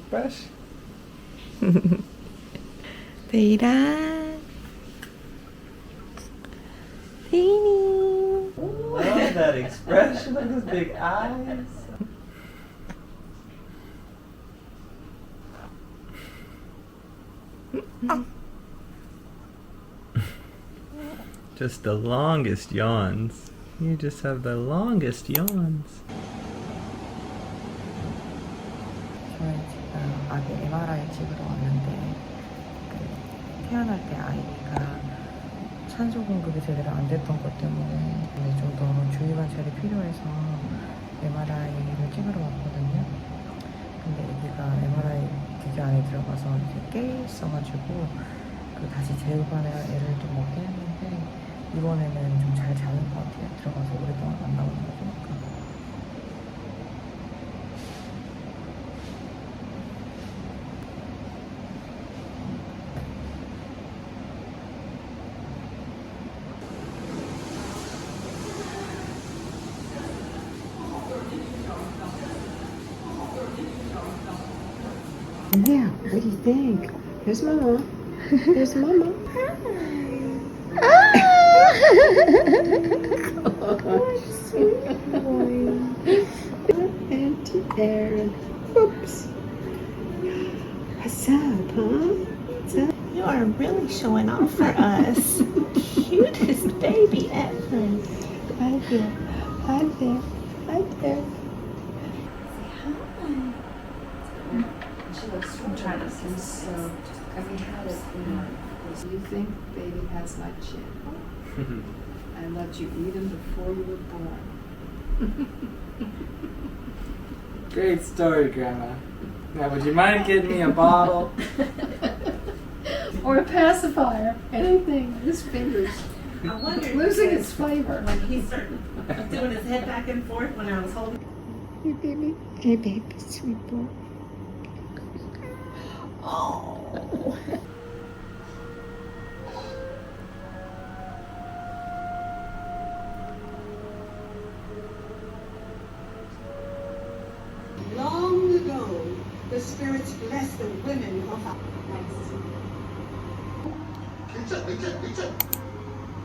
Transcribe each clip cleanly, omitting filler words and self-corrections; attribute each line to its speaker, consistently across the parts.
Speaker 1: fresh.
Speaker 2: 데이랑 데이니.
Speaker 1: Love that expression. Look at his big eyes. Just the longest yawns. You just have the longest yawns.
Speaker 2: 저희 지금 아기 MRI 찍으러 왔는데 태어날 때 아이가 산소 공급이 제대로 안 됐던 것 때문에 좀 더 주의 관찰이 필요해서 MRI를 찍으러 왔거든요. 근데 아기가 MRI 기계 안에 들어가서 이제 깨 있어가지고 다시 재우관을 애를 좀 먹긴 했는데 이번에는 좀 잘 자는 것 같아요. 들어가서 오랫동안 안 나오는 거 보니까.
Speaker 3: Yeah, what do you think? There's Mama. There's Mama. Oh, sweet boy. Auntie Erin. Oops. What's up, huh? What's up?
Speaker 4: You are really showing off for us. Cutest baby ever.
Speaker 3: Hi there. Hi there. Hi there.
Speaker 5: I'm trying to see. So, we had it you think baby has my chin. I loved you even before you were born.
Speaker 1: Great story, Grandma. Now, would you mind getting me a bottle?
Speaker 5: Or a pacifier, anything. His fingers
Speaker 4: I wonder
Speaker 5: losing its flavor.
Speaker 4: when he started doing his head back and forth when I was holding.
Speaker 3: Hey, baby. Hey, baby. Sweet boy.
Speaker 4: Oh.
Speaker 6: Long ago, the spirits blessed the women of our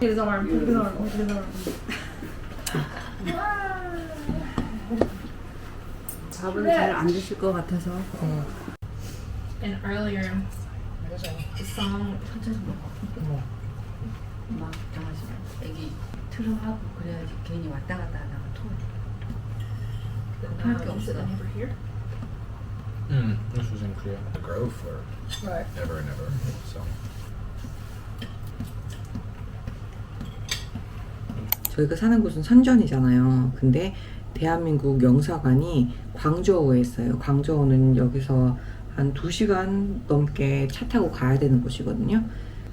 Speaker 5: His arm, his arm, his arm.
Speaker 7: 밥을 잘 안 드실 것 같아서.
Speaker 5: And earlier, the song 천천히 먹어.
Speaker 7: 막 당하시면 애기 틀어하고 그래야지 괜히 왔다 갔다 하다가 토해. 할 게 없어.
Speaker 8: This was in Korea. The Grove for
Speaker 5: Right.
Speaker 8: ever and ever. So
Speaker 2: 저희가 사는 곳은 선전이잖아요. 근데 대한민국 영사관이 광저우에 있어요. 광저우는 여기서 한 2시간 넘게 차 타고 가야 되는 곳이거든요.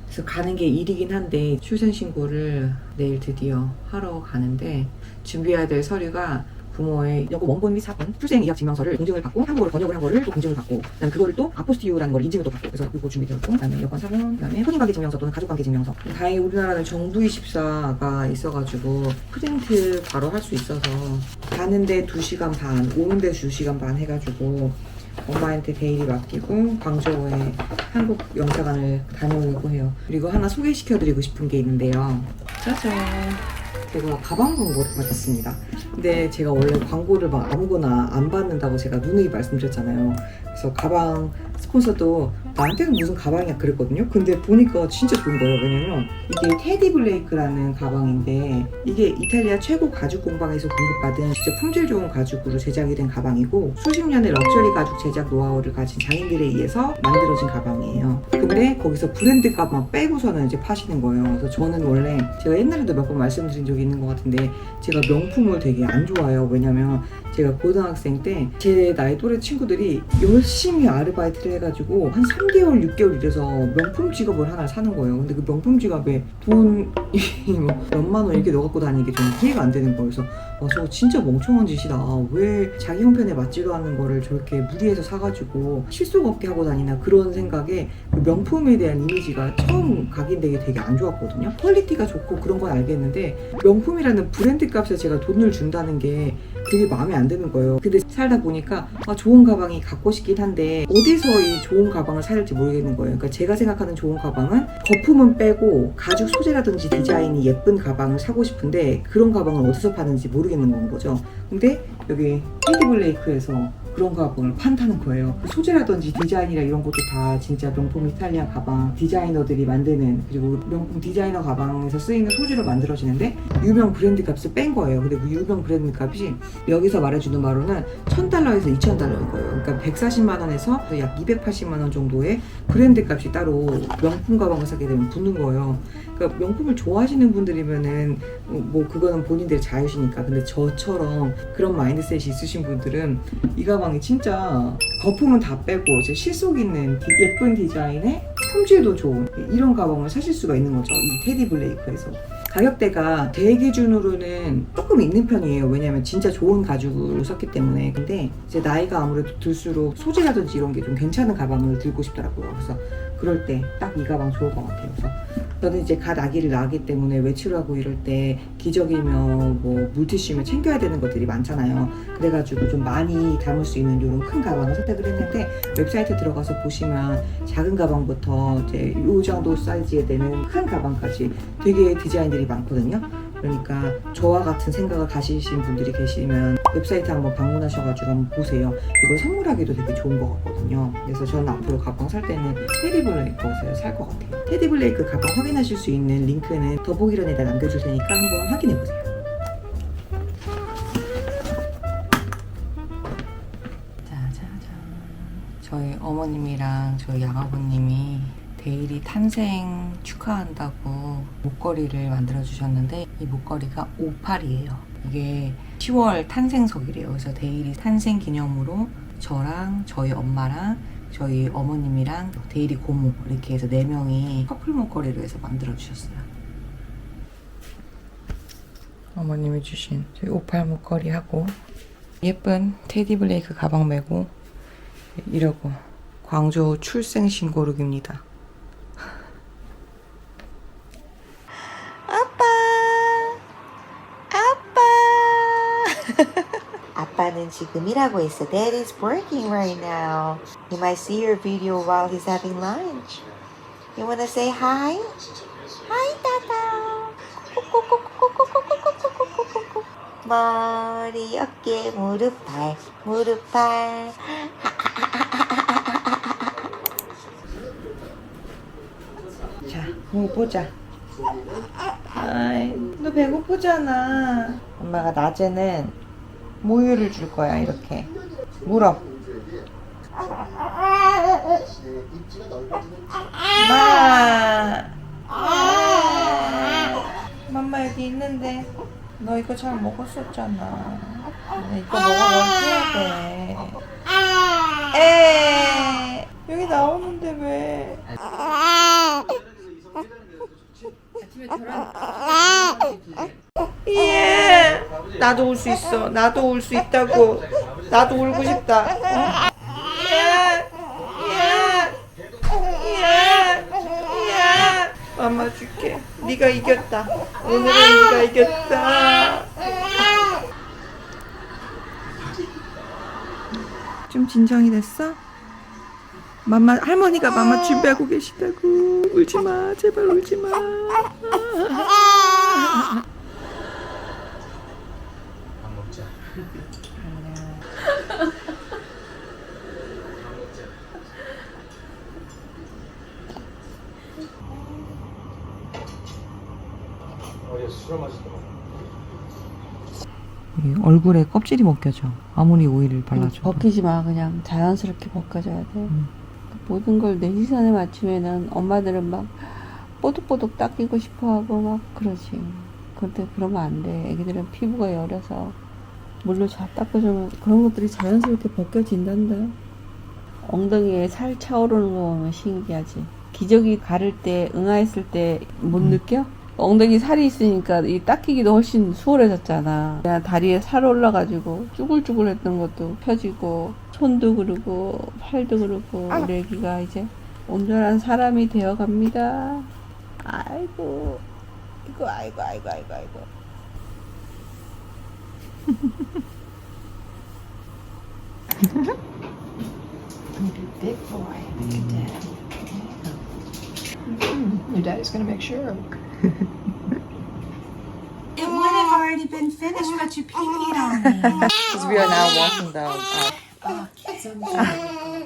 Speaker 2: 그래서 가는 게 일이긴 한데 출생신고를 내일 드디어 하러 가는데 준비해야 될 서류가 부모의 여고 원본 및 사본 출생 이력 증명서를 공증을 받고 한국어로 번역을 한 거를 또 공증을 받고 그다음에 그거를 또 아포스티유라는 걸 인증을 또 받고 그래서 그거 준비되었고 그다음에 여권 사본 그다음에 혼인관계 증명서 또는 가족관계 증명서 다행히 우리나라는 정부24가 있어가지고 프린트 바로 할 수 있어서 가는데 2시간 반 오는데 2시간 반 해가지고 엄마한테 데일리 맡기고 광저우에 한국 영사관을 다녀오려고 해요. 그리고 하나 소개시켜드리고 싶은 게 있는데요. 짜잔. 제가 가방 광고를 받았습니다. 근데 제가 원래 광고를 막 아무거나 안 받는다고 제가 누누이 말씀드렸잖아요. 그래서 가방 스폰서도 나한테는 무슨 가방이야 그랬거든요. 근데 보니까 진짜 좋은 거예요. 왜냐면 이게 테디 블레이크라는 가방인데 이게 이탈리아 최고 가죽 공방에서 공급받은 진짜 품질 좋은 가죽으로 제작이 된 가방이고 수십 년의 럭셔리 가죽 제작 노하우를 가진 장인들에 의해서 만들어진 가방이에요. 근데 거기서 브랜드 값만 빼고서는 이제 파시는 거예요. 그래서 저는 원래 제가 옛날에도 몇 번 말씀드린 적이 있는 것 같은데 제가 명품을 되게 안 좋아해요. 왜냐면 제가 고등학생 때 제 나이 또래 친구들이 열심히 아르바이트를 해가지고 한 3개월, 6개월 이래서 명품 지갑을 하나 사는 거예요. 근데 그 명품 지갑에 돈이 뭐 몇만 원 이렇게 넣어갖고 다니는 게 좀 이해가 안 되는 거예요. 그래서 저거 진짜 멍청한 짓이다. 왜 자기 형편에 맞지도 않는 거를 저렇게 무리해서 사가지고 실속 없게 하고 다니나 그런 생각에 그 명품에 대한 이미지가 처음 각인되게 되게 안 좋았거든요. 퀄리티가 좋고 그런 건 알겠는데 명품이라는 브랜드 값에 제가 돈을 준다는 게 되게 마음에 안 드는 거예요. 근데 살다 보니까 좋은 가방이 갖고 싶긴 한데 어디서 이 좋은 가방을 사야 될지 모르겠는 거예요. 그러니까 제가 생각하는 좋은 가방은 거품은 빼고 가죽 소재라든지 디자인이 예쁜 가방을 사고 싶은데 그런 가방을 어디서 파는지 모르겠는 건 거죠. 근데 여기 테디 블레이크에서 그런 가방을 판다는 거예요. 소재라든지 디자인이라 이런 것도 다 진짜 명품 이탈리아 가방 디자이너들이 만드는, 그리고 명품 디자이너 가방에서 쓰이는 소재로 만들어지는데 유명 브랜드 값을 뺀 거예요. 근데 그 유명 브랜드 값이 여기서 말해주는 바로는 $1,000에서 $2,000인 거예요. 그러니까 140만 원에서 약 280만 원 정도의 브랜드 값이 따로 명품 가방을 사게 되면 붙는 거예요. 그러니까 명품을 좋아하시는 분들이면은 뭐 그거는 본인들의 자유시니까. 근데 저처럼 그런 마인드셋이 있으신 분들은 이 가방이 진짜 거품은 다 빼고 이제 실속 있는 예쁜 디자인에 품질도 좋은 이런 가방을 사실 수가 있는 거죠. 이 테디 블레이크에서. 가격대가 제 기준으로는 조금 있는 편이에요. 왜냐면 진짜 좋은 가죽을 썼기 때문에. 근데 이제 나이가 아무래도 들수록 소재라든지 이런 게 좀 괜찮은 가방을 들고 싶더라고요. 그래서 그럴 때 딱 이 가방 좋을 것 같아요. 그래서 저는 이제 갓 아기를 낳기 때문에 외출하고 이럴 때 기저귀며 뭐 물티슈며 챙겨야 되는 것들이 많잖아요. 그래가지고 좀 많이 담을 수 있는 이런 큰 가방을 선택을 했는데, 웹사이트 들어가서 보시면 작은 가방부터 이제 이 정도 사이즈에 되는 큰 가방까지 되게 디자인들이 많거든요. 그러니까 저와 같은 생각을 가지신 분들이 계시면 웹사이트 한번 방문하셔가지고 한번 보세요. 이거 선물하기도 되게 좋은 것 같거든요. 그래서 저는 앞으로 가방 살 때는 테디 블레이크에서 살 것 같아요. 테디 블레이크 가방 확인하실 수 있는 링크는 더보기란에다 남겨줄 테니까 한번 확인해보세요. 짜자잔. 저희 어머님이랑 저희 양아버님이 데일이 탄생 축하한다고 목걸이를 만들어 주셨는데, 이 목걸이가 58이에요. 이게 10월 탄생석이래요. 그래서 데일이 탄생 기념으로 저랑 저희 엄마랑 저희 어머님이랑 데일이 고모 이렇게 해서 4명이 커플 목걸이로 해서 만들어 주셨어요. 어머님이 주신 저희 58 목걸이 하고 예쁜 테디 블레이크 가방 메고 이러고 광저우 출생 신고룩입니다.
Speaker 9: 아빠는 지금 일하고 있어. Dad is working right now. He might see your video while he's having lunch. You wanna say hi? Hi, Tata. 머리, 어깨, 무릎, 발, 무릎, 발.
Speaker 2: 자, 뭐 보자. 아이, 너 배고프잖아. 엄마가 낮에는 모유를 줄 거야. 이렇게 물어. 맘마 여기 있는데 너 이거 잘 먹었었잖아. 이거 먹어야 돼. 에 여기 나오는데 왜? 예. 나도 울 수 있어. 나도 울 수 있다고. 나도 울고 싶다. 엄마 줄게. 네가 이겼다. 오늘은 네가 이겼다. 좀 진정이 됐어? 맘마, 할머니가 맘마 준비하고 계시다고. 울지마, 제발 울지마.
Speaker 8: 밥 먹자. 어제 술 마시더라고.
Speaker 2: 얼굴에 껍질이 벗겨져. 아무리 오일을 발라줘도.
Speaker 3: 벗기지 마. 그냥 자연스럽게 벗겨져야 돼. 모든 걸 내 시선에 맞추면은 엄마들은 막 뽀득뽀득 닦이고 싶어하고 막 그러지. 그런데 그러면 안 돼. 애기들은 피부가 여려서 물로 잘 닦아주면 그런 것들이 자연스럽게 벗겨진단다. 엉덩이에 살 차오르는 거 보면 신기하지. 기저귀 가를 때, 응아했을 때 못 느껴? 엉덩이 살이 있으니까 이 닦이기도 훨씬 수월해졌잖아. 그냥 다리에 살 올라가지고 쭈글쭈글 했던 것도 펴지고, 손도 그러고, 팔도 그러고, 우리 애기가 이제 온전한 사람이 되어 갑니다. 아이고, 아이고.
Speaker 5: Big boy. Good dad. Your daddy's gonna make sure.
Speaker 6: It would have already been finished, but you peed on me.
Speaker 2: Because we are now walking down.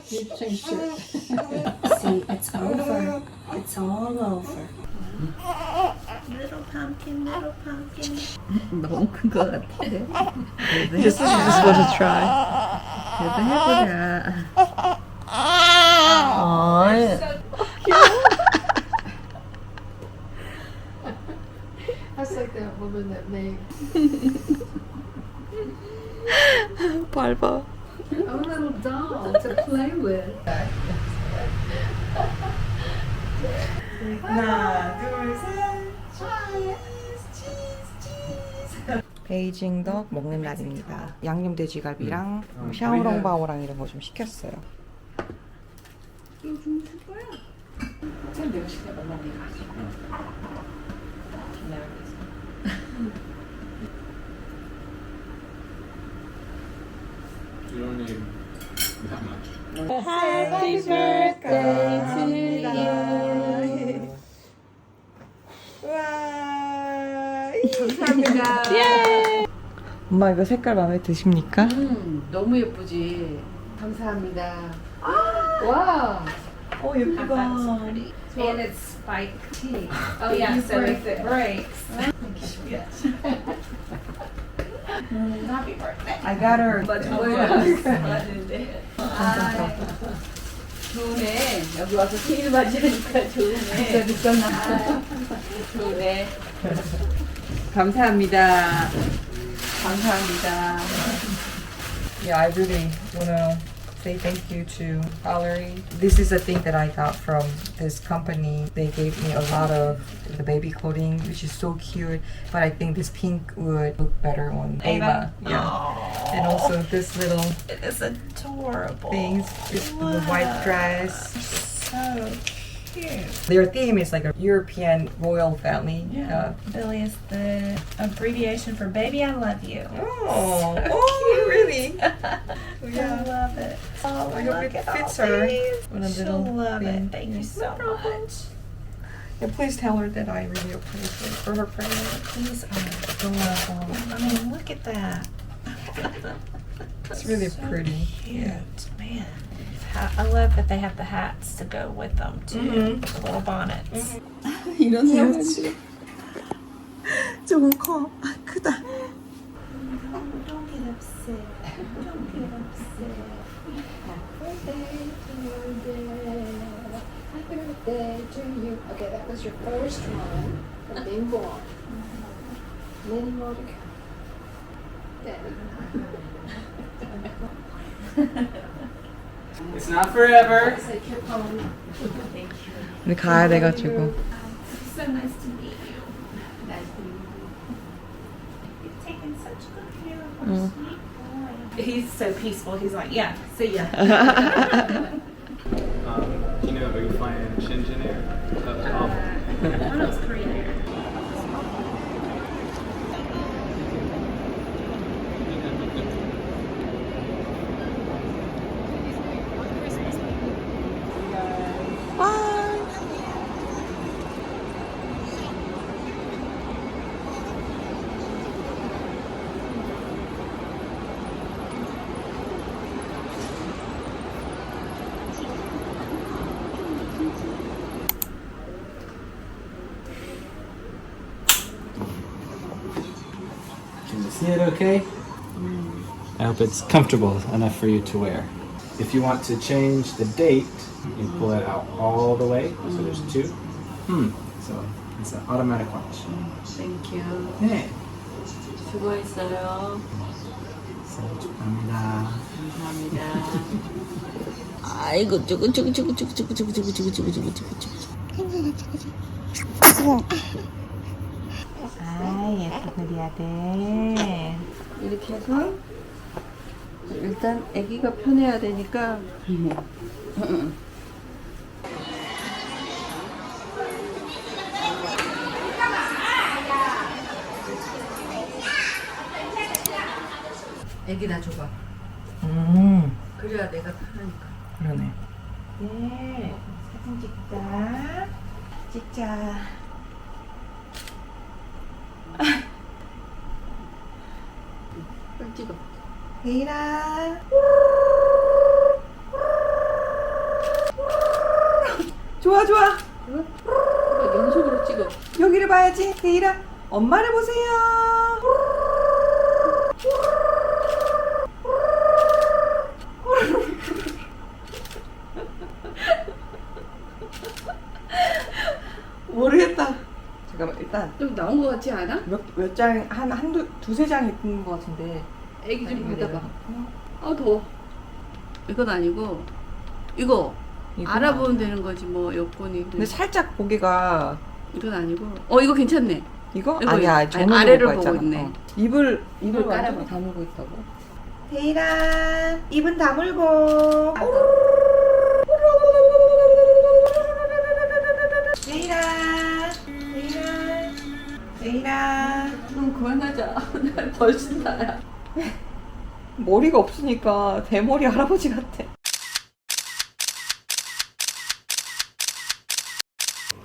Speaker 5: You changed it.
Speaker 4: See, it's over. It's all over. Little pumpkin.
Speaker 3: 너무 큰 것 같아.
Speaker 2: Just want to try.
Speaker 3: 그래도 해보자.
Speaker 5: That's like that woman that made
Speaker 2: 밟아.
Speaker 5: a little doll to play with.
Speaker 2: 하나, 둘, 셋. 베이징 덕 먹는 날입니다. 양념 돼지갈비랑 샤오롱바오랑 이런 거 좀 시켰어요.
Speaker 8: You don't need that much.
Speaker 3: Happy birthday to you. 감사합니다.
Speaker 2: 엄마 이거 색깔 마음에 드십니까?
Speaker 7: 너무 예쁘지. 감사합니다. 와.
Speaker 2: 예쁘다.
Speaker 4: And it's spiked teeth. Oh yeah, so if it breaks. Happy birthday.
Speaker 2: I got her.
Speaker 7: 좋네. 여기 와서 생일 맞이하니까 좋네. 좋네.
Speaker 3: 감사합니다. 감사합니다.
Speaker 2: Yeah, I really wanna say thank you to Valerie. This is a thing that I got from this company. They gave me a lot of the baby clothing, which is so cute. But I think this pink would look better on Ava. Yeah. And also this little
Speaker 4: It is adorable.
Speaker 2: things, this the white dress.
Speaker 4: So cute.
Speaker 2: Their theme is like a European royal family.
Speaker 4: Billy is the abbreviation for baby, I love you.
Speaker 2: Oh, oh, really?
Speaker 4: I love it. Oh,
Speaker 2: I hope
Speaker 4: look
Speaker 2: it
Speaker 4: at
Speaker 2: fits
Speaker 4: all
Speaker 2: her.
Speaker 4: these.
Speaker 2: What a
Speaker 4: She'll
Speaker 2: little
Speaker 4: love
Speaker 2: thing.
Speaker 4: it. Thank you so much.
Speaker 2: Yeah, please tell her that I really appreciate it for her prayer.
Speaker 4: These are adorable. I mean, look at that.
Speaker 2: It's really
Speaker 4: So
Speaker 2: pretty.
Speaker 4: Cute, man. I love that they have the hats to go with them too. The little bonnets.
Speaker 2: 이런 사람이 조금 커. 아, 크다.
Speaker 4: Don't get upset. Don't get upset.
Speaker 5: Happy birthday to you. Okay, that was your first one from being born. Many more to come. Daddy.
Speaker 8: It's not forever.
Speaker 5: Take your home.
Speaker 2: 우리 가야 돼가지고.
Speaker 4: So nice to meet you.
Speaker 5: Nice to meet you.
Speaker 4: You've taken such good care of our sweet boy. He's so peaceful. He's like, yeah, see ya.
Speaker 8: You know, are you flying Shenzhen Air? That's awful.
Speaker 4: I know it's Korean Air.
Speaker 8: Can you see it okay? I hope it's comfortable enough for you to wear. If you want to change the date, you pull it out all the way. So there's two. So it's an automatic watch.
Speaker 3: Thank you.
Speaker 8: 네.
Speaker 3: 수고했어요.
Speaker 8: 생일 축하합니다.
Speaker 3: 감사합니다. 아이고 쭈구쭈구쭈구쭈구쭈구쭈구쭈구쭈구쭈구쭈구. 아 예쁘게 그려야 돼. 이렇게 해서 일단 아기가 편해야 되니까.
Speaker 7: 애기나 줘봐. 그래야 내가 편하니까.
Speaker 2: 그러네. 네, 사진 찍자. 찍자.
Speaker 7: 빨리 찍어.
Speaker 2: 데이라. 좋아, 좋아.
Speaker 7: 이거 연속으로 찍어.
Speaker 2: 여기를 봐야지. 데이라. 엄마를 보세요. 모르겠다. 잠깐만, 일단
Speaker 7: 좀 나온 거 같지 않아?
Speaker 2: 몇 장, 두세 장 있는 것 같은데.
Speaker 7: 애기 좀
Speaker 2: 아니,
Speaker 7: 받아봐. 아 더워. 이건 아니고 이거
Speaker 2: 이건
Speaker 7: 알아보면
Speaker 2: 아니야.
Speaker 7: 되는 거지 뭐 여권이.
Speaker 2: 근데 살짝 보기가
Speaker 7: 이건 아니고. 이거 괜찮네.
Speaker 2: 이거?
Speaker 7: 이거
Speaker 2: 아니야,
Speaker 7: 아니,
Speaker 2: 전원으로
Speaker 7: 아래를
Speaker 2: 가
Speaker 7: 보고
Speaker 2: 있잖아.
Speaker 7: 있네.
Speaker 2: 입을
Speaker 7: 깔아봐.
Speaker 2: 완전히 다물고 있다고. 데이라, 입은 다물고. 데이라, 데이라, 데이라.
Speaker 7: 그럼 그만하자. 날 벌써 나야.
Speaker 2: 머리가 없으니까 대머리 할아버지 같아.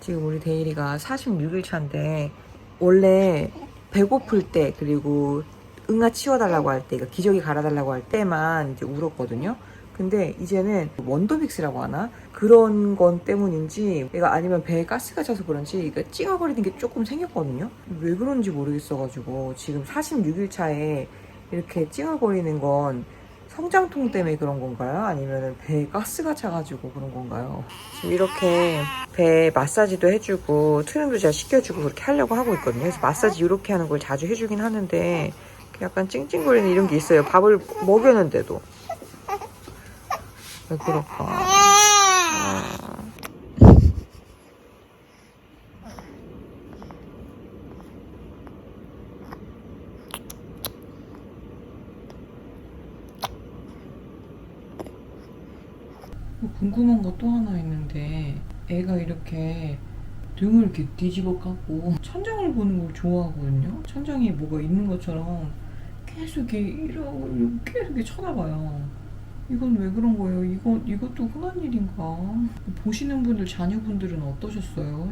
Speaker 2: 지금 우리 데일이가 46일 차인데 원래 배고플 때 그리고 응아 치워달라고 할 때, 그러니까 기저귀 갈아달라고 할 때만 이제 울었거든요. 근데 이제는 원더빅스라고 하나? 그런 건 때문인지 얘가 아니면 배에 가스가 차서 그런지 이게 찡얼거리는 게 조금 생겼거든요. 왜 그런지 모르겠어가지고 지금 46일 차에 이렇게 찡얼거리는 건 성장통 때문에 그런 건가요? 아니면 배에 가스가 차가지고 그런 건가요? 지금 이렇게 배 마사지도 해주고 트림도 잘 시켜주고 그렇게 하려고 하고 있거든요. 그래서 마사지 이렇게 하는 걸 자주 해주긴 하는데 약간 찡찡거리는 이런 게 있어요. 밥을 먹였는데도. 왜 그럴까? 궁금한 거 또 하나 있는데 애가 이렇게 등을 이렇게 뒤집어 까고 천장을 보는 걸 좋아하거든요. 천장에 뭐가 있는 것처럼 계속 이렇게 이러고 계속 이렇게 쳐다봐요. 이건 왜 그런 거예요? 이것도 흔한 일인가? 보시는 분들, 자녀분들은 어떠셨어요?